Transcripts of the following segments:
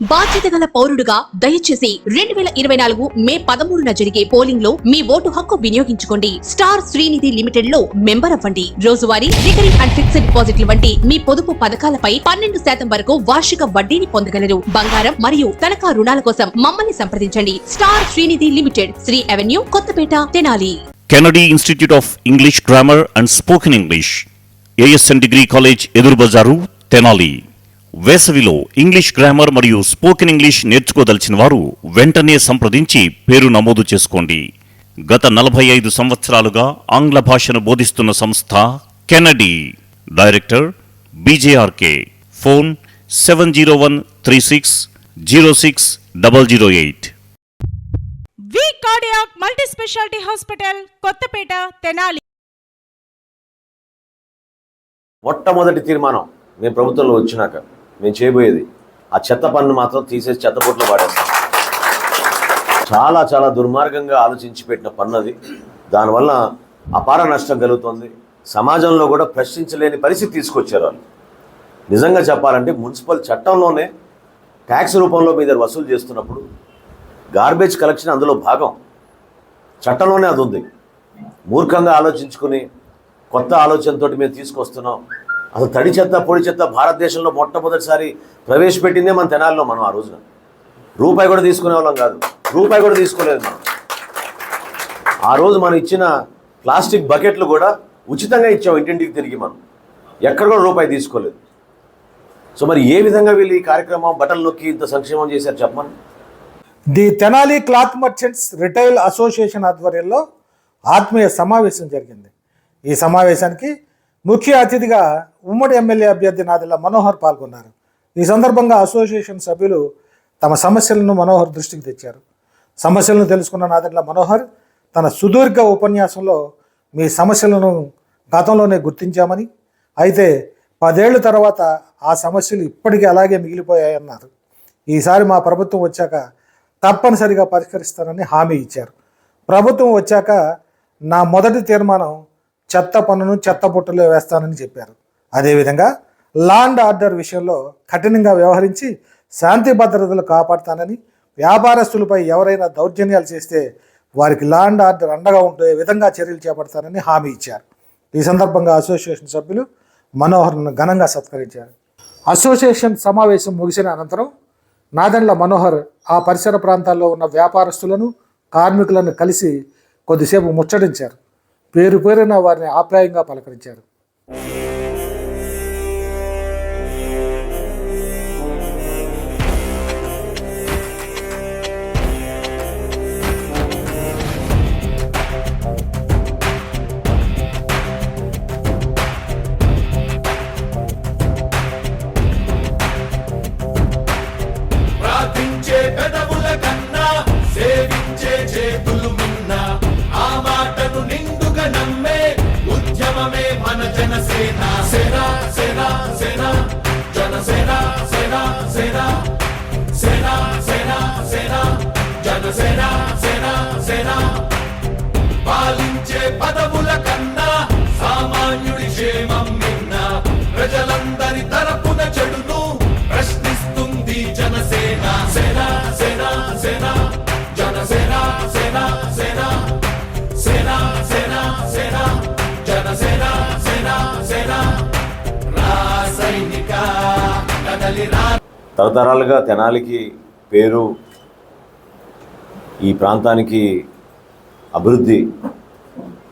బాధ్యత గల పౌరుడుగా దయచేసి 2024 మే 13న జరిగే పోలింగ్ లో మీ ఓటు హక్కు వినియోగించుకోండి. స్టార్ శ్రీనిధి లిమిటెడ్ లో మెంబర్ అవ్వండి. రోజువారీ రికరింగ్ అండ్ ఫిక్స్డ్ డిపాజిట్లు వంటి మీ పొదుపు పథకాలపై 12% వరకు వార్షిక వడ్డీని పొందగలరు. బంగారం మరియు తనఖా రుణాల కోసం మమ్మల్ని సంప్రదించండి. Star Srinidhi limited, Sri avenue, Kothapeta, Tenali. Kennedy institute of English grammar and spoken English, ASN degree college, ఎదురు బజారు, తెనాలి. వేసవిలో ఇంగ్లీష్ గ్రామర్ మరియు స్పోకెన్ ఇంగ్లీష్ నేర్చుకోదలిచిన వారు వెంటనే సంప్రదించి పేరు నమోదు చేసుకోండి. గత 45 సంవత్సరాలుగా ఆంగ్ల భాషను బోధిస్తున్న సంస్థ Kennedy. Director BJRK. Phone 7013606008. V cardiac multi speciality hospital, Kothapeta, Tenali. మొట్టమొదటి తీర్మానం మేము ప్రభుత్వంలో వచ్చినాక మేము చేయబోయేది ఆ చెత్త పన్ను మాత్రం తీసేసి చెత్తబొట్లో వాడేస్తాం. చాలా చాలా దుర్మార్గంగా ఆలోచించి పెట్టిన పన్ను అది. దానివల్ల అపార నష్టం కలుగుతుంది. సమాజంలో కూడా ప్రశ్నించలేని పరిస్థితి తీసుకొచ్చారు వాళ్ళు. నిజంగా చెప్పాలంటే మున్సిపల్ చట్టంలోనే ట్యాక్స్ రూపంలో మీ దగ్గర వసూలు చేస్తున్నప్పుడు గార్బేజ్ కలెక్షన్ అందులో భాగం, చట్టంలోనే అది ఉంది. మూర్ఖంగా ఆలోచించుకుని కొత్త ఆలోచనతో మేము తీసుకొస్తున్నాం. అసలు తడి చెత్త, పొడి చెత్త భారతదేశంలో మొట్టమొదటిసారి ప్రవేశపెట్టిందే మన తెనాలిలో. మనం ఆ రోజున రూపాయి కూడా తీసుకునే వాళ్ళం కాదు, రూపాయి కూడా తీసుకోలేదు మనం. ఆ రోజు మనం ఇచ్చిన ప్లాస్టిక్ బకెట్లు కూడా ఉచితంగా ఇచ్చాం ఇంటింటికి తిరిగి. మనం ఎక్కడ కూడా రూపాయి తీసుకోలేదు. సో మరి ఏ విధంగా వీళ్ళు ఈ కార్యక్రమం బటన్ నొక్కి ఇంత సంక్షేమం చేశారు చెప్పమని. The Tenali cloth merchants retail association ఆధ్వర్యంలో ఆత్మీయ సమావేశం జరిగింది. ఈ సమావేశానికి ముఖ్య అతిథిగా ఉమ్మడి ఎమ్మెల్యే అభ్యర్థి నాదెళ్ల మనోహర్ పాల్గొన్నారు. ఈ సందర్భంగా అసోసియేషన్ సభ్యులు తమ సమస్యలను మనోహర్ దృష్టికి తెచ్చారు. సమస్యలను తెలుసుకున్న నాదెళ్ల మనోహర్ తన సుదీర్ఘ ఉపన్యాసంలో మీ సమస్యలను గతంలోనే గుర్తించామని, అయితే 10 ఏళ్ల తర్వాత ఆ సమస్యలు ఇప్పటికీ అలాగే మిగిలిపోయాయన్నారు. ఈసారి మా ప్రభుత్వం వచ్చాక తప్పనిసరిగా పరిష్కరిస్తానని హామీ ఇచ్చారు. ప్రభుత్వం వచ్చాక నా మొదటి తీర్మానం చెత్త పన్నును చెత్త బుట్టలో వేస్తానని చెప్పారు. అదేవిధంగా లా అండ్ ఆర్డర్ విషయంలో కఠినంగా వ్యవహరించి శాంతి భద్రతలు కాపాడుతానని, వ్యాపారస్తులపై ఎవరైనా దౌర్జన్యాలు చేస్తే వారికి లా అండ్ ఆర్డర్ అండగా ఉండే విధంగా చర్యలు చేపడతానని హామీ ఇచ్చారు. ఈ సందర్భంగా అసోసియేషన్ సభ్యులు మనోహర్ను ఘనంగా సత్కరించారు. అసోసియేషన్ సమావేశం ముగిసిన అనంతరం నాదెండ్ల మనోహర్ ఆ పరిసర ప్రాంతాల్లో ఉన్న వ్యాపారస్తులను, కార్మికులను కలిసి కొద్దిసేపు ముచ్చటించారు. పేరు పేరున వారిని ఆప్యాయంగా పలకరించారు. ప్రార్థించే పెదవుల కన్నా సేవించే చేతులు మిన్నా, ఆ మాటను నిండుగా నమ్మే ఉద్యమమే మన జనసేన. సేన సేన సేన జనసేన, సేన సేన సేన సేన సేన జనసేన, సేన సేన. పాలించే పదవుల కన్నా సామాన్యుడి క్షేమం మిన్న, ప్రజలందరి తరపున చెడును ప్రశ్నిస్తుంది జనసేన. సేన సేన సేన జనసేన, సేన సేన సేన సేన సేన జనసేన, సేన సేన. రాసైనిక కదలి రా. తరతరాలుగా తెనాలికి పేరు, ఈ ప్రాంతానికి అభివృద్ధి,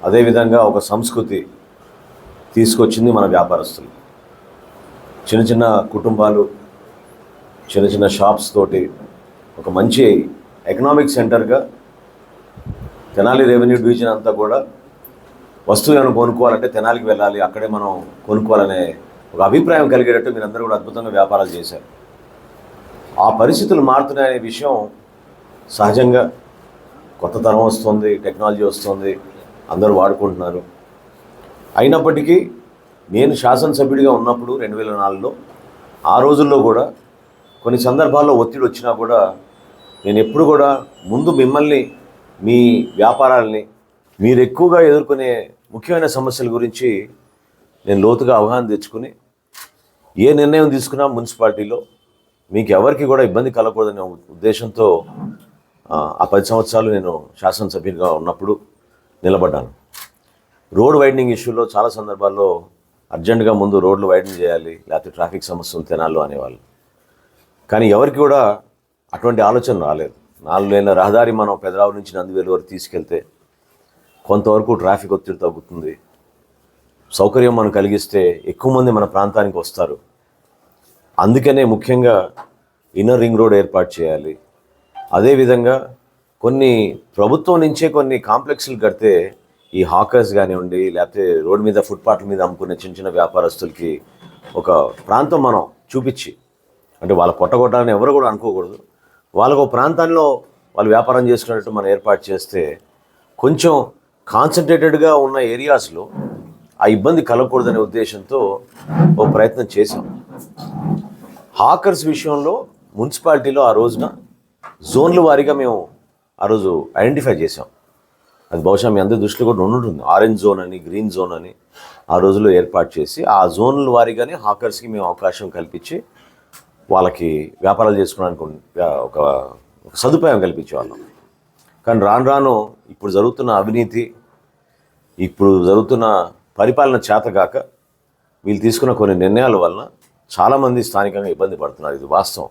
అదేవిధంగా ఒక సంస్కృతి తీసుకొచ్చింది మన వ్యాపారస్తులు. చిన్న చిన్న కుటుంబాలు, చిన్న చిన్న షాప్స్ తోటి ఒక మంచి ఎకనామిక్ సెంటర్గా తెనాలి రెవెన్యూ డివిజన్ అంతా కూడా వస్తువు ఏమైనా కొనుక్కోవాలంటే తెనాలికి వెళ్ళాలి, అక్కడే మనం కొనుక్కోవాలనే ఒక అభిప్రాయం కలిగేటట్టు మీరందరూ కూడా అద్భుతంగా వ్యాపారాలు చేశారు. ఆ పరిస్థితులు మారుతున్నాయనే విషయం సహజంగా. కొత్త తరం వస్తుంది, టెక్నాలజీ వస్తుంది, అందరూ వాడుకుంటున్నారు. అయినప్పటికీ నేను శాసనసభ్యుడిగా ఉన్నప్పుడు 2004లో ఆ రోజుల్లో కూడా కొన్ని సందర్భాల్లో ఒత్తిడి వచ్చినా కూడా నేను ఎప్పుడు కూడా ముందు మిమ్మల్ని, మీ వ్యాపారాలని, మీరు ఎక్కువగా ఎదుర్కొనే ముఖ్యమైన సమస్యల గురించి నేను లోతుగా అవగాహన తెచ్చుకుని ఏ నిర్ణయం తీసుకున్నా మున్సిపాలిటీలో మీకు ఎవరికి కూడా ఇబ్బంది కలగకూడదనే ఉద్దేశంతో ఆ 10 సంవత్సరాలు నేను శాసనసభ్యునిగా ఉన్నప్పుడు నిలబడ్డాను. రోడ్ వైడనింగ్ ఇష్యూలో చాలా సందర్భాల్లో అర్జెంటుగా ముందు రోడ్లు వైడనింగ్ చేయాలి, లేకపోతే ట్రాఫిక్ సమస్య ఉంది తెనాల్లో అనేవాళ్ళు. కానీ ఎవరికి కూడా అటువంటి ఆలోచన రాలేదు. 4 లేన్ల రహదారి మనం పెదరావు నుంచి నందివేలు వరకు తీసుకెళ్తే కొంతవరకు ట్రాఫిక్ ఒత్తిడి తగ్గుతుంది, సౌకర్యం మనం కలిగిస్తే ఎక్కువ మంది మన ప్రాంతానికి వస్తారు. అందుకనే ముఖ్యంగా ఇన్నర్ రింగ్ రోడ్ ఏర్పాటు చేయాలి. అదేవిధంగా కొన్ని ప్రభుత్వం నుంచే కొన్ని కాంప్లెక్స్లు కడితే ఈ హాకర్స్ కానివ్వండి, లేకపోతే రోడ్ మీద ఫుట్పాత్ల మీద అమ్ముకునే చిన్న చిన్న వ్యాపారస్తులకి ఒక ప్రాంతం మనం చూపించి, అంటే వాళ్ళ పొట్టగొట్టాలని ఎవరు కూడా అనుకోకూడదు, వాళ్ళకు ఒక ప్రాంతంలో వాళ్ళు వ్యాపారం చేసుకున్నట్టు మనం ఏర్పాటు చేస్తే కొంచెం కాన్సన్ట్రేటెడ్గా ఉన్న ఏరియాస్లో ఆ ఇబ్బంది కలగకూడదనే ఉద్దేశంతో ఓ ప్రయత్నం చేశాం. హాకర్స్ విషయంలో మున్సిపాలిటీలో ఆ రోజున జోన్ల వారీగా మేము ఆ రోజు ఐడెంటిఫై చేసాం. అది బహుశా మీ అందరి దృష్టిలో కూడా ఉంటుంది. ఆరెంజ్ జోన్ అని, గ్రీన్ జోన్ అని ఆ రోజులో ఏర్పాటు చేసి ఆ జోన్ల వారీగానే హాకర్స్కి మేము అవకాశం కల్పించి వాళ్ళకి వ్యాపారాలు చేసుకోవడానికి ఒక సదుపాయం కల్పించేవాళ్ళం. కానీ రాను రాను ఇప్పుడు జరుగుతున్న అవినీతి, ఇప్పుడు జరుగుతున్న పరిపాలన చేతగాక వీళ్ళు తీసుకున్న కొన్ని నిర్ణయాల వలన చాలామంది స్థానికంగా ఇబ్బంది పడుతున్నారు. ఇది వాస్తవం,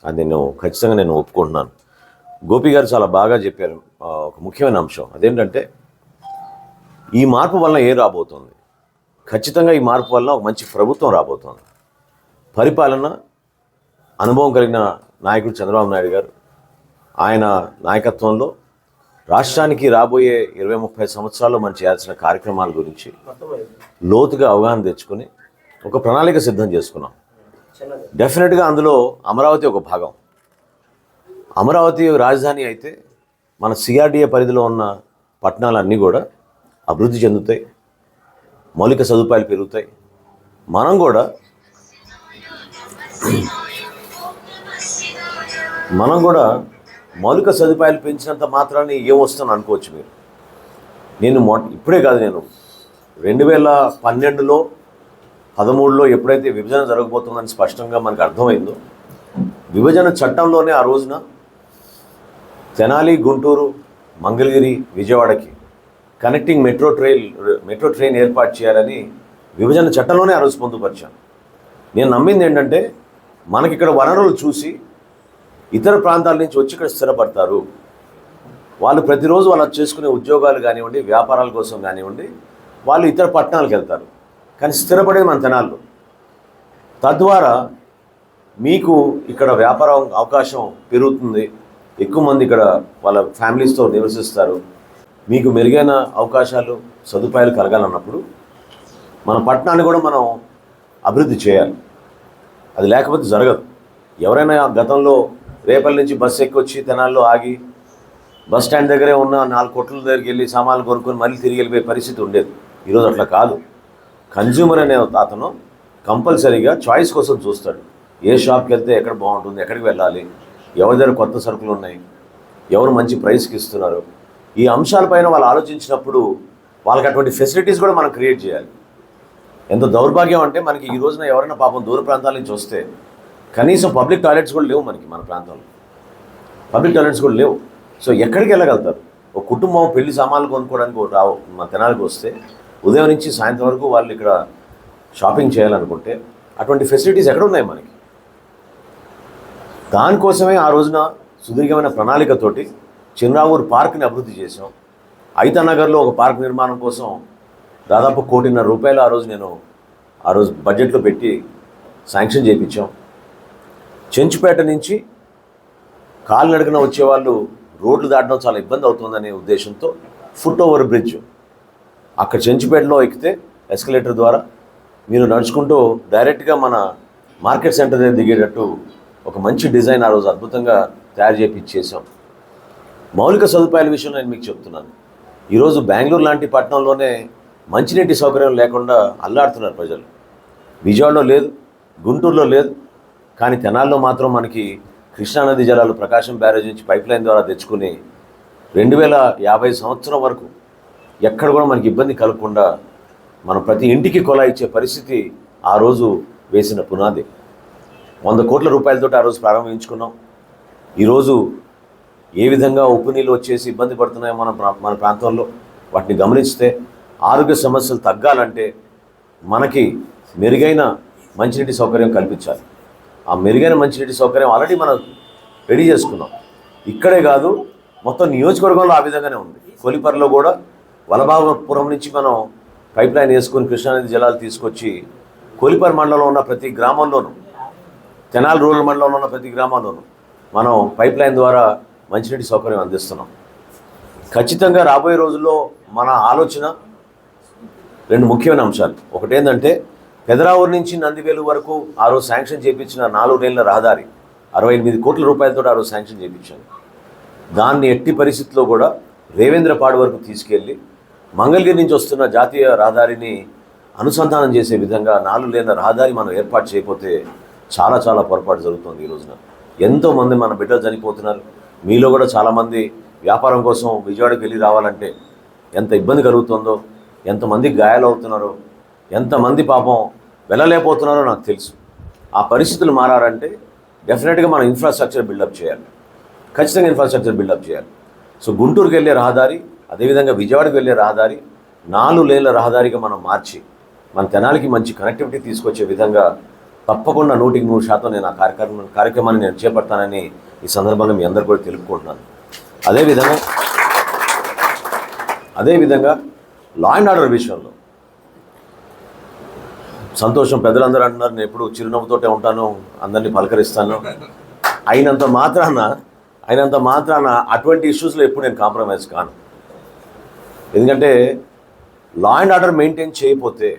అది ఖచ్చితంగా నేను ఒప్పుకుంటున్నాను. గోపి గారు చాలా బాగా చెప్పారు ఒక ముఖ్యమైన అంశం. అదేంటంటే ఈ మార్పు వలన ఏం రాబోతుంది? ఖచ్చితంగా ఈ మార్పు వలన ఒక మంచి ప్రభుత్వం రాబోతుంది. పరిపాలన అనుభవం కలిగిన నాయకుడు చంద్రబాబు నాయుడు గారు, ఆయన నాయకత్వంలో రాష్ట్రానికి రాబోయే 20-30 సంవత్సరాల్లో మనం చేయాల్సిన కార్యక్రమాల గురించి లోతుగా అవగాహన తెచ్చుకొని ఒక ప్రణాళిక సిద్ధం చేసుకున్నాం. డెఫినెట్గా అందులో అమరావతి ఒక భాగం. అమరావతి రాజధాని అయితే మన సిఆర్డీఏ పరిధిలో ఉన్న పట్టణాలన్నీ కూడా అభివృద్ధి చెందుతాయి, మౌలిక సదుపాయాలు పెరుగుతాయి. మనం కూడా మౌలిక సదుపాయాలు పెంచినంత మాత్రాన్ని ఏమొస్తుందని అనుకోవచ్చు మీరు. నేను ఇప్పుడే కాదు, నేను 2012లో 13లో ఎప్పుడైతే విభజన జరగబోతుందని స్పష్టంగా మనకు అర్థమైందో, విభజన చట్టంలోనే ఆ రోజున తెనాలి, గుంటూరు, మంగళగిరి, విజయవాడకి కనెక్టింగ్ మెట్రో ట్రైన్ ఏర్పాటు చేయాలని విభజన చట్టంలోనే ఆ రోజు పొందుపరిచాను. నేను నమ్మింది ఏంటంటే మనకి ఇక్కడ వనరులు చూసి ఇతర ప్రాంతాల నుంచి వచ్చి ఇక్కడ స్థిరపడతారు. వాళ్ళు ప్రతిరోజు వాళ్ళు చేసుకునే ఉద్యోగాలు కానివ్వండి, వ్యాపారాల కోసం కానివ్వండి, వాళ్ళు ఇతర పట్టణాలకు వెళ్తారు. కానీ స్థిరపడేది మన తెనాల్లో. తద్వారా మీకు ఇక్కడ వ్యాపారం అవకాశం పెరుగుతుంది, ఎక్కువ మంది ఇక్కడ వాళ్ళ ఫ్యామిలీస్తో నివసిస్తారు, మీకు మెరుగైన అవకాశాలు సదుపాయాలు కలగాలన్నప్పుడు మన పట్టణాన్ని కూడా మనం అభివృద్ధి చేయాలి. అది లేకపోతే జరగదు. ఎవరైనా గతంలో రేపటి నుంచి బస్సు ఎక్కొచ్చి తెనాల్లో ఆగి బస్ స్టాండ్ దగ్గరే ఉన్న 4 కొట్ల దగ్గరికి వెళ్ళి సామాన్లు కొనుక్కొని మళ్ళీ తిరిగి వెళ్ళిపోయే పరిస్థితి ఉండేది. ఈరోజు అట్లా కాదు. కన్జ్యూమర్ అనే అతను కంపల్సరీగా చాయిస్ కోసం చూస్తాడు. ఏ షాప్కి వెళ్తే ఎక్కడ బాగుంటుంది, ఎక్కడికి వెళ్ళాలి, ఎవరి దగ్గర కొత్త సరుకులు ఉన్నాయి, ఎవరు మంచి ప్రైస్కి ఇస్తున్నారు, ఈ అంశాలపైన వాళ్ళు ఆలోచించినప్పుడు వాళ్ళకి అటువంటి ఫెసిలిటీస్ కూడా మనం క్రియేట్ చేయాలి. ఎంత దౌర్భాగ్యం అంటే మనకి ఈ రోజున ఎవరైనా పాపం దూర ప్రాంతాల నుంచి వస్తే కనీసం పబ్లిక్ టాయిలెట్స్ కూడా లేవు మన ప్రాంతంలో. పబ్లిక్ టాయిలెట్స్ కూడా లేవు. సో ఎక్కడికి వెళ్ళగలుగుతారు? ఒక కుటుంబం పెళ్లి సామాన్లు కొనుక్కోవడానికి మన తెనాలికి వస్తే ఉదయం నుంచి సాయంత్రం వరకు వాళ్ళు ఇక్కడ షాపింగ్ చేయాలనుకుంటే అటువంటి ఫెసిలిటీస్ ఎక్కడ ఉన్నాయి మనకి? దానికోసమే ఆ రోజున సుదీర్ఘమైన ప్రణాళికతోటి చిన్రావూరు పార్క్ని అభివృద్ధి చేసాం. ఐతానగర్లో ఒక పార్క్ నిర్మాణం కోసం దాదాపు 1.5 కోటి రూపాయలు ఆ రోజు బడ్జెట్లో పెట్టి శాంక్షన్ చేయించాం. చెంచుపేట నుంచి కాలినడకన వచ్చేవాళ్ళు రోడ్లు దాటడం చాలా ఇబ్బంది అవుతుందనే ఉద్దేశంతో ఫుట్ ఓవర్ బ్రిడ్జ్ అక్కడ చెంచుపేటలో ఎక్కితే ఎస్కలేటర్ ద్వారా మీరు నడుచుకుంటూ డైరెక్ట్గా మన మార్కెట్ సెంటర్ దగ్గర దిగేటట్టు ఒక మంచి డిజైన్ ఆ రోజు అద్భుతంగా తయారు చేయించేసాం. మౌలిక సదుపాయాల విషయంలో నేను మీకు చెప్తున్నాను. ఈరోజు బెంగళూరు లాంటి పట్టణంలోనే మంచినీటి సౌకర్యం లేకుండా అల్లాడుతున్నారు ప్రజలు. విజయవాడలో లేదు, గుంటూరులో లేదు, కానీ తెనాల్లో మాత్రం మనకి కృష్ణానది జలాలు ప్రకాశం బ్యారేజ్ నుంచి పైప్ లైన్ ద్వారా తెచ్చుకుని 2050 సంవత్సరం వరకు ఎక్కడ కూడా మనకి ఇబ్బంది కలగకుండా మనం ప్రతి ఇంటికి కొలా ఇచ్చే పరిస్థితి ఆ రోజు వేసిన పునాది. 100 కోట్ల రూపాయలతో ఆ రోజు ప్రారంభించుకున్నాం. ఈరోజు ఏ విధంగా ఉప్పు నీళ్ళు వచ్చేసి ఇబ్బంది పడుతున్నాయో మన ప్రాంతంలో వాటిని గమనిస్తే ఆరోగ్య సమస్యలు తగ్గాలంటే మనకి మెరుగైన మంచినీటి సౌకర్యం కల్పించాలి. ఆ మెరుగైన మంచినీటి సౌకర్యం ఆల్రెడీ మనం రెడీ చేసుకున్నాం. ఇక్కడే కాదు, మొత్తం నియోజకవర్గంలో ఆ విధంగానే ఉంది. కొలిపర్లో కూడా వలభాగపురం నుంచి మనం పైప్ లైన్ వేసుకొని కృష్ణానది జలాలు తీసుకొచ్చి కొలిపర్ మండలంలో ఉన్న ప్రతి గ్రామంలోనూ, తెనాలి రూరల్ మండలంలో ఉన్న ప్రతి గ్రామంలోనూ మనం పైప్ లైన్ ద్వారా మంచినీటి సౌకర్యం అందిస్తున్నాం. ఖచ్చితంగా రాబోయే రోజుల్లో మన ఆలోచన 2 ముఖ్యమైన అంశాలు. ఒకటేంటంటే పెదరావూరు నుంచి నందివేలు వరకు ఆ రోజు శాంక్షన్ చేయించిన 4 లేన్ల రహదారి 68 కోట్ల రూపాయలతో ఆ రోజు శాంక్షన్ చేయించాను. దాన్ని ఎట్టి పరిస్థితుల్లో కూడా రేవేంద్రపాడు వరకు తీసుకెళ్ళి మంగళగిరి నుంచి వస్తున్న జాతీయ రహదారిని అనుసంధానం చేసే విధంగా 4 లేన్ల రహదారి మనం ఏర్పాటు చేయకపోతే చాలా చాలా పొరపాటు జరుగుతుంది. ఈ రోజున ఎంతోమంది మన బిడ్డలు చనిపోతున్నారు. మీలో కూడా చాలామంది వ్యాపారం కోసం విజయవాడకి వెళ్ళి రావాలంటే ఎంత ఇబ్బంది కలుగుతుందో, ఎంతమంది గాయాలు అవుతున్నారో, ఎంతమంది పాపం వెళ్ళలేకపోతున్నారో నాకు తెలుసు. ఆ పరిస్థితులు మారాలంటే డెఫినెట్గా మనం ఇన్ఫ్రాస్ట్రక్చర్ బిల్డప్ చేయాలి. ఖచ్చితంగా ఇన్ఫ్రాస్ట్రక్చర్ బిల్డప్ చేయాలి. సో గుంటూరుకి వెళ్ళే రహదారి, అదేవిధంగా విజయవాడకి వెళ్ళే రహదారి 4 లేన్ల రహదారిగా మనం మార్చి మన తెనాలికి మంచి కనెక్టివిటీ తీసుకొచ్చే విధంగా తప్పకుండా 100% నేను ఆ కార్యక్రమాన్ని నేను చేపడతానని ఈ సందర్భంగా మీ అందరు కూడా తెలుపుకుంటున్నాను. అదేవిధంగా లా అండ్ ఆర్డర్ విషయంలో సంతోషం. పెద్దలందరూ అంటున్నారు నేను ఎప్పుడు చిరునవ్వుతోటే ఉంటాను, అందరినీ పలకరిస్తాను. అయినంత మాత్రాన అటువంటి ఇష్యూస్లో ఎప్పుడు నేను కాంప్రమైజ్ కాను. ఎందుకంటే లా అండ్ ఆర్డర్ మెయింటైన్ చేయకపోతే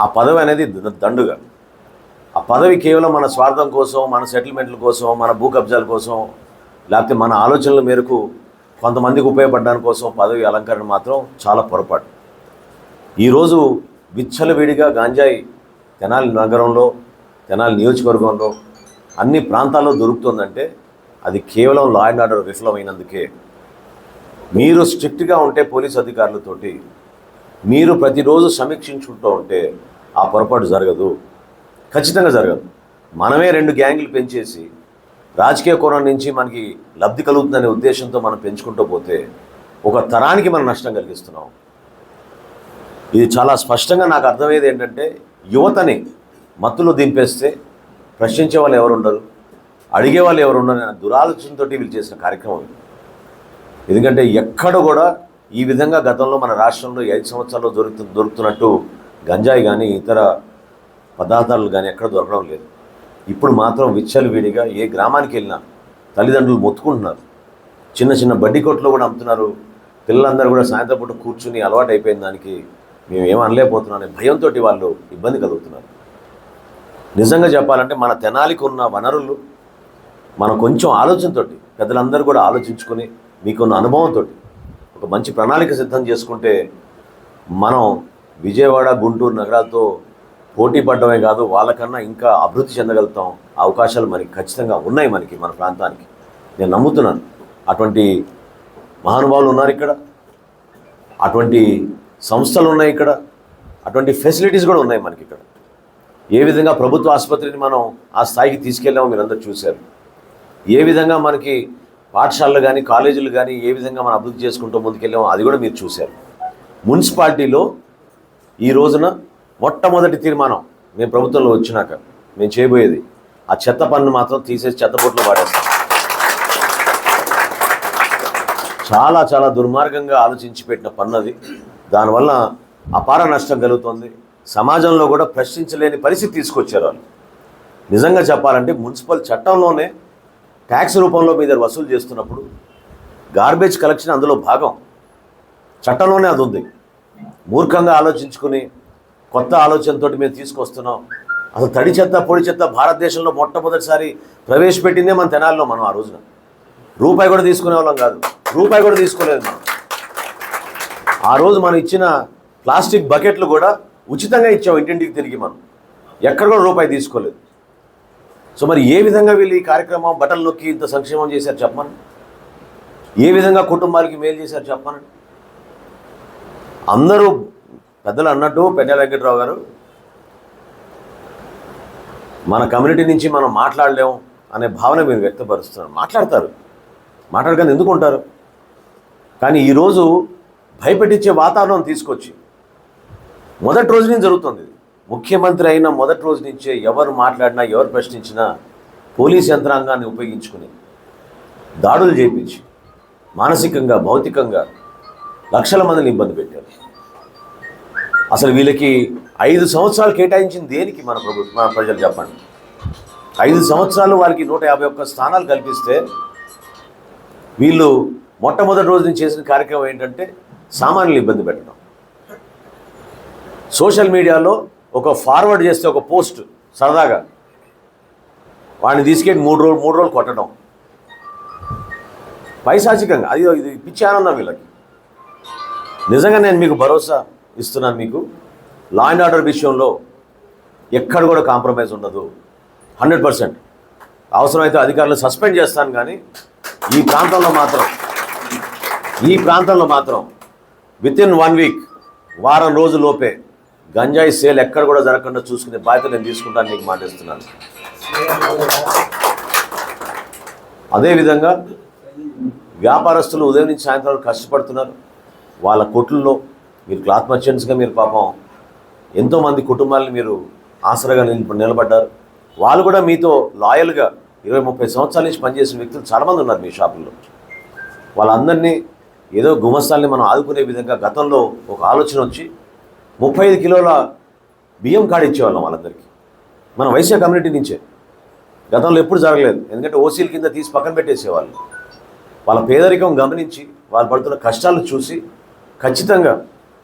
ఆ పదవి అనేది దండుగా, ఆ పదవి కేవలం మన స్వార్థం కోసం, మన సెటిల్మెంట్ల కోసం, మన భూ కబ్జాల కోసం, లేకపోతే మన ఆలోచనల మేరకు కొంతమందికి ఉపయోగపడడానికి కోసం పదవి అలంకరణ మాత్రం చాలా పొరపాటు. ఈరోజు విచ్చలవిడిగా గాంజాయి తెనాలి నగరంలో, తెనాలి నియోజకవర్గంలో అన్ని ప్రాంతాల్లో దొరుకుతుందంటే అది కేవలం లా అండ్ ఆర్డర్ విఫలమైనందుకే. మీరు స్ట్రిక్ట్గా ఉంటే పోలీస్ అధికారులతోటి మీరు ప్రతిరోజు సమీక్షించుకుంటూ ఉంటే ఆ పొరపాటు జరగదు, ఖచ్చితంగా జరగదు. మనమే 2 గ్యాంగులు పెంచేసి రాజకీయ కోణం నుంచి మనకి లబ్ధి కలుగుతుందనే ఉద్దేశంతో మనం పెంచుకుంటూ పోతే ఒక తరానికి మనం నష్టం కలిగిస్తున్నాం. ఇది చాలా స్పష్టంగా నాకు అర్థమయ్యేది ఏంటంటే యువతని మత్తులో దింపేస్తే ప్రశ్నించే వాళ్ళు ఎవరు ఉండరు, అడిగే వాళ్ళు ఎవరు ఉండరు అనే దురాలోచనతో వీళ్ళు చేసిన కార్యక్రమం. ఎందుకంటే ఎక్కడ కూడా ఈ విధంగా గతంలో మన రాష్ట్రంలో 5 సంవత్సరాల్లో దొరుకుతున్నట్టు గంజాయి కానీ ఇతర పదార్థాలు కానీ ఎక్కడ దొరకడం లేదు. ఇప్పుడు మాత్రం విచ్చలవిడిగా ఏ గ్రామానికి వెళ్ళినా తల్లిదండ్రులు మొత్తుకుంటున్నారు. చిన్న బడ్డీ కొట్లో కూడా అమ్ముతున్నారు. పిల్లలందరూ కూడా సాయంత్రం పూట కూర్చుని అలవాటు అయిపోయిన దానికి మేము ఏం అనలేకపోతున్నాం అనే భయంతో వాళ్ళు ఇబ్బంది కలుగుతున్నారు. నిజంగా చెప్పాలంటే మన తెనాలికి ఉన్న వనరులు మనం కొంచెం ఆలోచనతో, పెద్దలందరూ కూడా ఆలోచించుకొని మీకున్న అనుభవంతో ఒక మంచి ప్రణాళిక సిద్ధం చేసుకుంటే మనం విజయవాడ, గుంటూరు నగరాలతో పోటీ పడడమే కాదు, వాళ్ళకన్నా ఇంకా అభివృద్ధి చెందగలుగుతాం. అవకాశాలు మనకి ఖచ్చితంగా ఉన్నాయి, మన ప్రాంతానికి నేను నమ్ముతున్నాను. అటువంటి మహానుభావులు ఉన్నారు ఇక్కడ, అటువంటి సంస్థలు ఉన్నాయి ఇక్కడ, అటువంటి ఫెసిలిటీస్ కూడా ఉన్నాయి మనకి ఇక్కడ. ఏ విధంగా ప్రభుత్వ ఆసుపత్రిని మనం ఆ స్థాయికి తీసుకెళ్ళామో మీరందరూ చూశారు. ఏ విధంగా మనకి పాఠశాలలు కానీ కాలేజీలు కానీ ఏ విధంగా మనం అభివృద్ధి చేసుకుంటూ ముందుకెళ్ళామో అది కూడా మీరు చూశారు. మున్సిపాలిటీలో ఈ రోజున మొట్టమొదటి తీర్మానం మేము ప్రభుత్వంలో వచ్చినాక మేము చేయబోయేది ఆ చెత్త పన్ను మాత్రం తీసేసి చెత్తబొట్లో వాడేస్తాం. చాలా చాలా దుర్మార్గంగా ఆలోచించి పెట్టిన పన్ను అది. దానివల్ల అపార నష్టం కలుగుతుంది. సమాజంలో కూడా ప్రశ్నించలేని పరిస్థితి తీసుకొచ్చారు వాళ్ళు. నిజంగా చెప్పాలంటే మున్సిపల్ చట్టంలోనే ట్యాక్స్ రూపంలో మీ దగ్గర వసూలు చేస్తున్నప్పుడు గార్బేజ్ కలెక్షన్ అందులో భాగం, చట్టంలోనే అది ఉంది. మూర్ఖంగా ఆలోచించుకుని కొత్త ఆలోచనతో మేము తీసుకొస్తున్నాం. అసలు తడి చెత్త పొడి చెత్త భారతదేశంలో మొట్టమొదటిసారి ప్రవేశపెట్టిందే మన తెనాలిలో. మనం ఆ రోజున రూపాయి కూడా తీసుకునే వాళ్ళం కాదు, రూపాయి కూడా తీసుకోలేదు మనం. ఆ రోజు మనం ఇచ్చిన ప్లాస్టిక్ బకెట్లు కూడా ఉచితంగా ఇచ్చాం ఇంటింటికి తిరిగి. మనం ఎక్కడ కూడా రూపాయి తీసుకోలేదు. సో మరి ఏ విధంగా వీళ్ళు ఈ కార్యక్రమం బటన్ నొక్కి ఇంత సంక్షేమం చేశారు చెప్పమని, ఏ విధంగా కుటుంబాలకి మేలు చేశారు చెప్పమని. అందరూ పెద్దలు అన్నట్టు పెద్ద వెంకట్రావు గారు మన కమ్యూనిటీ నుంచి మనం మాట్లాడలేము అనే భావన మీరు వ్యక్తపరుస్తున్నారు. మాట్లాడగానే ఎందుకు ఉంటారు? కానీ ఈరోజు భయపెట్టించే వాతావరణం తీసుకొచ్చి మొదటి రోజు నుంచి జరుగుతుంది. ముఖ్యమంత్రి అయిన మొదటి రోజు నుంచే ఎవరు మాట్లాడినా, ఎవరు ప్రశ్నించినా పోలీస్ యంత్రాంగాన్ని ఉపయోగించుకుని దాడులు చేయించి మానసికంగా, భౌతికంగా లక్షల మందిని ఇబ్బంది పెట్టారు. అసలు వీళ్ళకి 5 సంవత్సరాలు కేటాయించింది దేనికి? మన ప్రజలు చెప్పండి. 5 సంవత్సరాలు వారికి 151 స్థానాలు కల్పిస్తే వీళ్ళు మొట్టమొదటి రోజు నుంచి చేసిన కార్యక్రమం ఏంటంటే సామాన్యులు ఇబ్బంది పెట్టడం. సోషల్ మీడియాలో ఒక ఫార్వర్డ్ చేస్తే ఒక పోస్ట్ సరదాగా వాడిని తీసుకెళ్ళి 3 రోజులు కొట్టడం, పైశాచికంగా. ఇది పిచ్చి ఆనందం వీళ్ళకి. నిజంగా నేను మీకు భరోసా ఇస్తున్నాను, మీకు లా అండ్ ఆర్డర్ విషయంలో ఎక్కడ కూడా కాంప్రమైజ్ ఉండదు. 100%. అవసరమైతే అధికారులు సస్పెండ్ చేస్తాను. కానీ ఈ ప్రాంతంలో మాత్రం వితిన్ 1 వీక్, వారం రోజులోపే గంజాయి సేల్ ఎక్కడ కూడా జరగకుండా చూసుకునే బాధ్యత నేను తీసుకుంటాను, మీకు మాటిస్తున్నాను. అదేవిధంగా వ్యాపారస్తులు ఉదయం నుంచి సాయంత్రం వరకు కష్టపడుతున్నారు. వాళ్ళ కొట్లలో మీరు క్లాత్ మర్చెంట్స్గా మీరు పాపం ఎంతోమంది కుటుంబాలని మీరు ఆసరాగా నిలబడ్డారు. వాళ్ళు కూడా మీతో లాయల్గా 20-30 సంవత్సరాల నుంచి పనిచేసిన వ్యక్తులు చాలామంది ఉన్నారు మీ షాపుల్లో. వాళ్ళందరినీ ఏదో గుమస్తాల్ని మనం ఆదుకునే విధంగా గతంలో ఒక ఆలోచన వచ్చి 35 కిలోల బియ్యం కార్డు ఇచ్చేవాళ్ళం వాళ్ళందరికీ. మన వైశ్య కమ్యూనిటీ నుంచే. గతంలో ఎప్పుడు జరగలేదు, ఎందుకంటే ఓసీల కింద తీసి పక్కన పెట్టేసేవాళ్ళు. వాళ్ళ పేదరికం గమనించి, వాళ్ళు పడుతున్న కష్టాలను చూసి ఖచ్చితంగా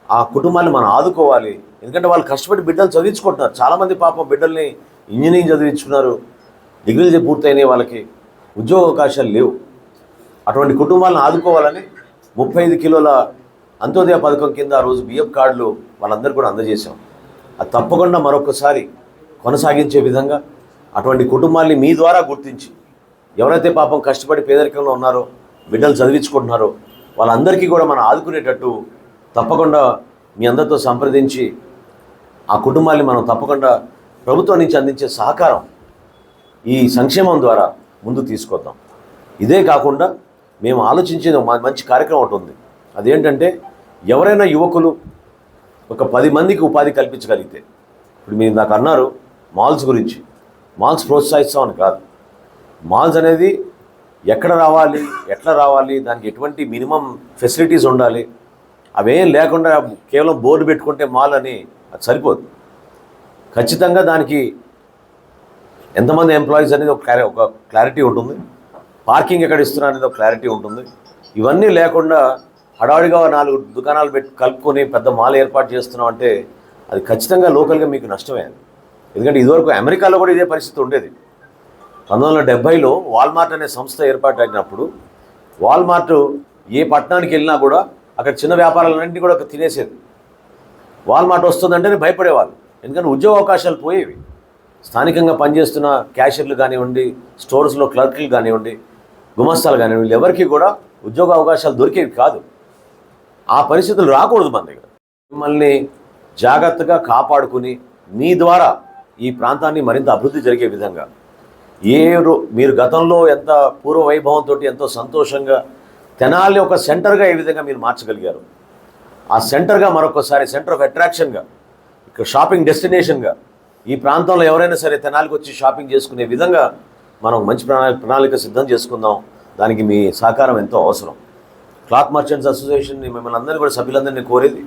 ఆ కుటుంబాన్ని మనం ఆదుకోవాలి. ఎందుకంటే వాళ్ళు కష్టపడి బిడ్డలు చదివించుకుంటున్నారు. చాలామంది పాపం బిడ్డల్ని ఇంజనీరింగ్ చదివించుకున్నారు, డిగ్రీలు పూర్తయినాయి, వాళ్ళకి ఉద్యోగ అవకాశాలు లేవు. అటువంటి కుటుంబాలను ఆదుకోవాలని 35 కిలోల అంత్యోదయ పథకం కింద ఆ రోజు బియ్యం కార్డులు వాళ్ళందరూ కూడా అందజేశాం. అది తప్పకుండా మరొకసారి కొనసాగించే విధంగా అటువంటి కుటుంబాల్ని మీ ద్వారా గుర్తించి, ఎవరైతే పాపం కష్టపడి పేదరికంలో ఉన్నారో, బిడ్డలు చదివించుకుంటున్నారో వాళ్ళందరికీ కూడా మనం ఆదుకునేటట్టు తప్పకుండా మీ అందరితో సంప్రదించి ఆ కుటుంబాన్ని మనం తప్పకుండా ప్రభుత్వం నుంచి అందించే సహకారం ఈ సంక్షేమం ద్వారా ముందు తీసుకొద్దాం. ఇదే కాకుండా మేము ఆలోచించేది మంచి కార్యక్రమం ఒకటి ఉంది. అదేంటంటే ఎవరైనా యువకులు ఒక 10 మందికి ఉపాధి కల్పించగలిగితే, ఇప్పుడు మీరు నాకు అన్నారు మాల్స్ గురించి, మాల్స్ ప్రోత్సహిస్తామని కాదు. మాల్స్ అనేది ఎక్కడ రావాలి, ఎట్లా రావాలి, దానికి ఎటువంటి మినిమం ఫెసిలిటీస్ ఉండాలి, అవేం లేకుండా కేవలం బోర్డు పెట్టుకుంటే మాల్ అని అది సరిపోదు. ఖచ్చితంగా దానికి ఎంతమంది ఎంప్లాయీస్ అనేది ఒక క్లారిటీ ఉంటుంది. పార్కింగ్ ఎక్కడ ఇస్తున్నారు అనేది ఒక క్లారిటీ ఉంటుంది. ఇవన్నీ లేకుండా హడావిడిగా 4 దుకాణాలు కలుపుకొని పెద్ద మాల్ ఏర్పాటు చేస్తున్నాం అంటే అది ఖచ్చితంగా లోకల్గా మీకు నష్టమే. ఎందుకంటే ఇదివరకు అమెరికాలో కూడా ఇదే పరిస్థితి ఉండేది. 1970లో వాల్మార్ట్ అనే సంస్థ ఏర్పాటు అయినప్పుడు వాల్మార్ట్ ఏ పట్టణానికి వెళ్ళినా కూడా అక్కడ చిన్న వ్యాపారాలన్నింటినీ కూడా తినేసేది. వాల్మార్ట్ వస్తుందంటేనే భయపడేవాళ్ళు, ఎందుకంటే ఉద్యోగ అవకాశాలు పోయేవి. స్థానికంగా పనిచేస్తున్న క్యాషియర్లు కానివ్వండి, స్టోర్స్లో క్లర్క్లు కానివ్వండి, గుమస్తాలు కానివ్వండి, ఎవరికి కూడా ఉద్యోగ అవకాశాలు దొరికేవి కాదు. ఆ పరిస్థితులు రాకూడదు మన దగ్గర. మిమ్మల్ని జాగ్రత్తగా కాపాడుకుని మీ ద్వారా ఈ ప్రాంతాన్ని మరింత అభివృద్ధి జరిగే విధంగా మీరు గతంలో ఎంత పూర్వ వైభవంతో ఎంతో సంతోషంగా తెనాలి ఒక సెంటర్గా ఏ విధంగా మీరు మార్చగలిగారు, ఆ సెంటర్గా మరొకసారి సెంటర్ ఆఫ్ అట్రాక్షన్గా, ఇక్కడ షాపింగ్ డెస్టినేషన్గా ఈ ప్రాంతంలో ఎవరైనా సరే తెనాలికి వచ్చి షాపింగ్ చేసుకునే విధంగా మనం మంచి ప్రణాళిక సిద్ధం చేసుకుందాం. దానికి మీ సహకారం ఎంతో అవసరం. క్లాత్ మర్చెంట్స్ అసోసియేషన్ మిమ్మల్ని అందరినీ కూడా, సభ్యులందరినీ కోరేది,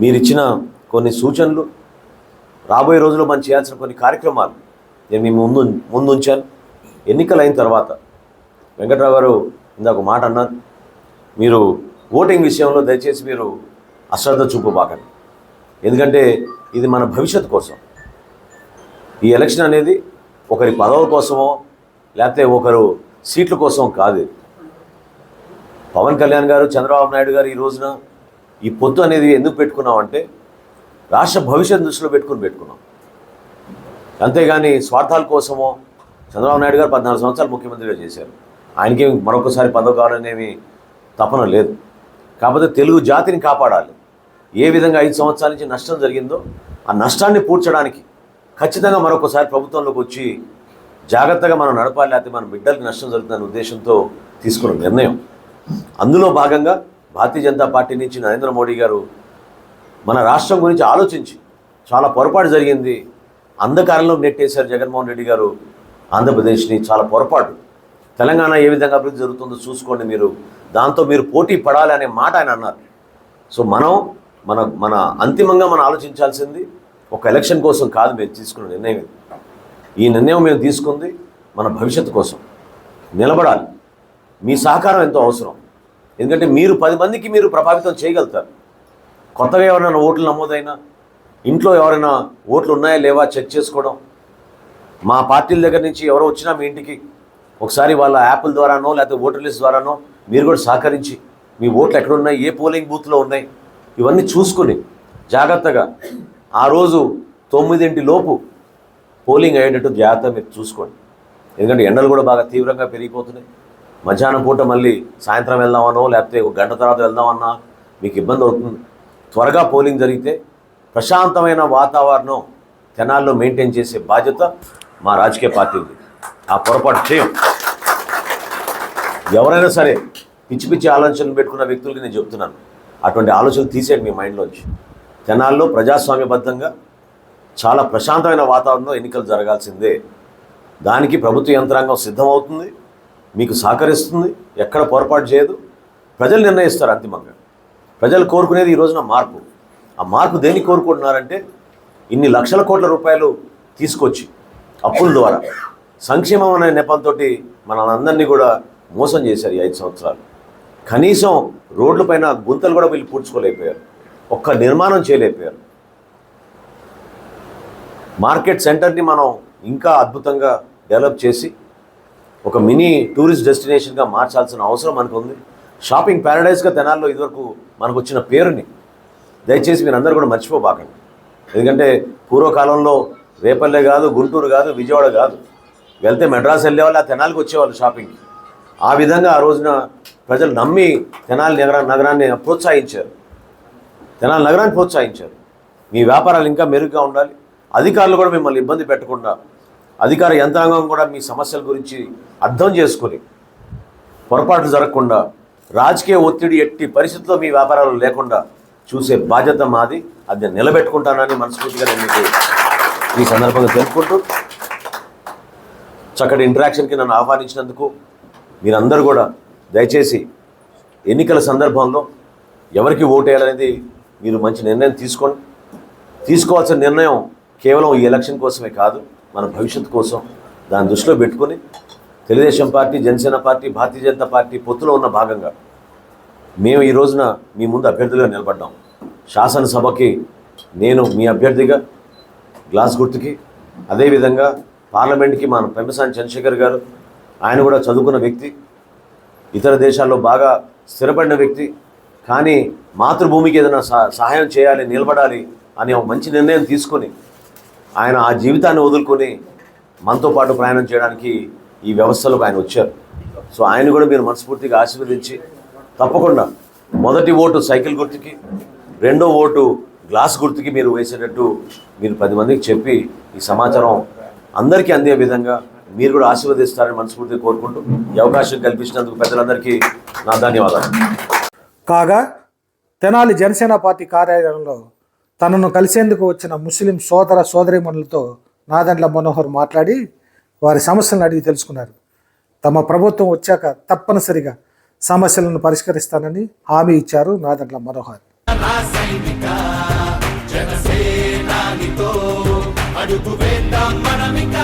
మీరు ఇచ్చిన కొన్ని సూచనలు, రాబోయే రోజుల్లో మనం చేయాల్సిన కొన్ని కార్యక్రమాలు నేను మీ ముందు ఉంచాను. ఎన్నికలు అయిన తర్వాత వెంకట్రావు గారు ఇందాక ఒక మాట అన్నారు, మీరు ఓటింగ్ విషయంలో దయచేసి మీరు అశ్రద్ధ చూపబాకండి. ఎందుకంటే ఇది మన భవిష్యత్తు కోసం. ఈ ఎలక్షన్ అనేది ఒకరి పదవుల కోసమో లేకపోతే ఒకరు సీట్ల కోసం కాదు. పవన్ కళ్యాణ్ గారు, చంద్రబాబు నాయుడు గారు ఈ రోజున ఈ పొత్తు అనేది ఎందుకు పెట్టుకున్నామంటే రాష్ట్ర భవిష్యత్తు దృష్టిలో పెట్టుకున్నాం. అంతేగాని స్వార్థాల కోసమో. చంద్రబాబు నాయుడు గారు 14 సంవత్సరాలు ముఖ్యమంత్రిగా చేశారు. ఆయనకి మరొకసారి పదవి కావాలనేవి తపన లేదు. కాకపోతే తెలుగు జాతిని కాపాడాలి. ఏ విధంగా 5 సంవత్సరాల నుంచి నష్టం జరిగిందో ఆ నష్టాన్ని పూడ్చడానికి ఖచ్చితంగా మరొకసారి ప్రభుత్వంలోకి వచ్చి జాగ్రత్తగా మనం నడపాలి, లేకపోతే మన బిడ్డలకి నష్టం జరుగుతుందనే ఉద్దేశంతో తీసుకున్న నిర్ణయం. అందులో భాగంగా భారతీయ జనతా పార్టీ నుంచి నరేంద్ర మోడీ గారు మన రాష్ట్రం గురించి ఆలోచించి చాలా పొరపాటు జరిగింది, అంధకారంలో నెట్టేశారు జగన్మోహన్ రెడ్డి గారు ఆంధ్రప్రదేశ్ని. చాలా పొరపాటు. తెలంగాణ ఏ విధంగా అభివృద్ధి జరుగుతుందో చూసుకోండి మీరు, దాంతో మీరు పోటీ పడాలి అనే మాట ఆయన అన్నారు. సో మన అంతిమంగా మనం ఆలోచించాల్సింది ఒక ఎలక్షన్ కోసం కాదు మేము తీసుకున్న నిర్ణయం ఇది. ఈ నిర్ణయం మేము తీసుకుంది మన భవిష్యత్తు కోసం నిలబడాలి. మీ సహకారం ఎంతో అవసరం. ఎందుకంటే మీరు 10 మందికి మీరు ప్రభావితం చేయగలుగుతారు. కొత్తగా ఎవరైనా ఓట్లు నమోదైనా, ఇంట్లో ఎవరైనా ఓట్లు ఉన్నాయా లేవా చెక్ చేసుకోవడం, మా పార్టీల దగ్గర నుంచి ఎవరో వచ్చినా మీ ఇంటికి ఒకసారి వాళ్ళ యాప్ల ద్వారానో లేకపోతే ఓటర్ లిస్ట్ ద్వారానో మీరు కూడా సహకరించి మీ ఓట్లు ఎక్కడున్నాయి, ఏ పోలింగ్ బూత్లో ఉన్నాయి, ఇవన్నీ చూసుకుని జాగ్రత్తగా ఆ రోజు 9 లోపు పోలింగ్ అయ్యేటట్టు జాగ్రత్తగా మీరు చూసుకోండి. ఎందుకంటే ఎండలు కూడా బాగా తీవ్రంగా పెరిగిపోతున్నాయి. మధ్యాహ్నం పూట మళ్ళీ సాయంత్రం వెళ్దామనో లేకపోతే ఒక గంట తర్వాత వెళ్దామన్నా మీకు ఇబ్బంది అవుతుంది. త్వరగా పోలింగ్ జరిగితే ప్రశాంతమైన వాతావరణం తెనాల్లో మెయింటైన్ చేసే బాధ్యత మా రాజకీయ పార్టీది. ఆ పొరపాటు చేయం. ఎవరైనా సరే పిచ్చి పిచ్చి ఆలోచనలు పెట్టుకున్న వ్యక్తులకి నేను చెప్తున్నాను, అటువంటి ఆలోచనలు తీసేయండి మీ మైండ్లోంచి. తెనాల్లో ప్రజాస్వామ్యబద్ధంగా చాలా ప్రశాంతమైన వాతావరణంలో ఎన్నికలు జరగాల్సిందే. దానికి ప్రభుత్వ యంత్రాంగం సిద్ధమవుతుంది, మీకు సహకరిస్తుంది, ఎక్కడ పొరపాటు చేయదు. ప్రజలు నిర్ణయిస్తారు అంతిమంగా. ప్రజలు కోరుకునేది ఈ రోజున మార్పు. ఆ మార్పు దేనికి కోరుకుంటున్నారంటే ఇన్ని లక్షల కోట్ల రూపాయలు తీసుకొచ్చి అప్పుల ద్వారా సంక్షేమం అనే నెపంతో మనందరినీ కూడా మోసం చేశారు ఈ 5 సంవత్సరాలు. కనీసం రోడ్లపైన గుంతలు కూడా వీళ్ళు పూడ్చుకోలేకపోయారు, ఒక్క నిర్మాణం చేయలేకపోయారు. మార్కెట్ సెంటర్ని మనం ఇంకా అద్భుతంగా డెవలప్ చేసి ఒక మినీ టూరిస్ట్ డెస్టినేషన్గా మార్చాల్సిన అవసరం మనకు ఉంది. షాపింగ్ ప్యారడైజ్గా తెనాల్లో ఇదివరకు మనకు వచ్చిన పేరుని దయచేసి మీరు అందరూ కూడా మర్చిపోబాకండి. ఎందుకంటే పూర్వకాలంలో రేపల్లె కాదు, గుంటూరు కాదు, విజయవాడ కాదు, వెళ్తే మెడ్రాస్ వెళ్ళేవాళ్ళు, ఆ తెనాలికి వచ్చేవాళ్ళు షాపింగ్కి. ఆ విధంగా ఆ రోజున ప్రజలు నమ్మి తెనాలి నగరాన్ని ప్రోత్సహించారు, తెనాలి నగరాన్ని ప్రోత్సహించారు. మీ వ్యాపారాలు ఇంకా మెరుగ్గా ఉండాలి, అధికారులు కూడా మిమ్మల్ని ఇబ్బంది పెట్టకుండా, అధికార యంత్రాంగం కూడా మీ సమస్యల గురించి అర్థం చేసుకొని పొరపాట్లు జరగకుండా, రాజకీయ ఒత్తిడి ఎట్టి పరిస్థితుల్లో మీ వ్యాపారాలు లేకుండా చూసే బాధ్యత మాది. అది నేను నిలబెట్టుకుంటానని మనస్ఫూర్తిగా నేను మీకు ఈ సందర్భంగా తెలుపుకుంటూ, చక్కటి ఇంటరాక్షన్కి నన్ను ఆహ్వానించినందుకు మీరందరూ కూడా దయచేసి ఎన్నికల సందర్భంలో ఎవరికి ఓటేయాలనేది మీరు మంచి నిర్ణయం తీసుకోండి. తీసుకోవాల్సిన నిర్ణయం కేవలం ఈ ఎలక్షన్ కోసమే కాదు, మన భవిష్యత్తు కోసం. దాన్ని దృష్టిలో పెట్టుకొని Telugu Desam party, Janasena party, Bharatiya Janata party పొత్తులో ఉన్న భాగంగా మేము ఈ రోజున మీ ముందు అభ్యర్థులుగా నిలబడ్డాం. శాసనసభకి నేను మీ అభ్యర్థిగా గ్లాస్ గుర్తుకి, అదేవిధంగా పార్లమెంట్కి మన పెమ్మసాని చంద్రశేఖర్ గారు, ఆయన కూడా చదువుకున్న వ్యక్తి, ఇతర దేశాల్లో బాగా స్థిరపడిన వ్యక్తి, కానీ మాతృభూమికి ఏదైనా సహాయం చేయాలి, నిలబడాలి అనే ఒక మంచి నిర్ణయం తీసుకొని ఆయన ఆ జీవితాన్ని వదులుకొని మనతో పాటు ప్రయాణం చేయడానికి ఈ వ్యవస్థలోకి ఆయన వచ్చారు. సో ఆయన కూడా మీరు మనస్ఫూర్తిగా ఆశీర్వదించి తప్పకుండా మొదటి ఓటు సైకిల్ గుర్తుకి, రెండో ఓటు గ్లాస్ గుర్తుకి మీరు వేసేటట్టు మీరు 10 మందికి చెప్పి ఈ సమాచారం అందరికీ అందే విధంగా మీరు కూడా ఆశీర్వదిస్తారని మనస్ఫూర్తిగా కోరుకుంటూ ఈ అవకాశం కల్పించినందుకు పెద్దలందరికీ నా ధన్యవాదాలు. కాగా తెనాలి జనసేన పార్టీ కార్యాలయంలో తనను కలిసేందుకు వచ్చిన ముస్లిం సోదర సోదరీమణులతో నాదెండ్ల మనోహర్ మాట్లాడి వారి సమస్యలను అడిగి తెలుసుకున్నారు. తమ ప్రభుత్వం వచ్చాక తప్పనిసరిగా సమస్యలను పరిష్కరిస్తానని హామీ ఇచ్చారు నాదెండ్ల మనోహర్. జనసేనానితో అడుగు వేద్దాం మనమిక.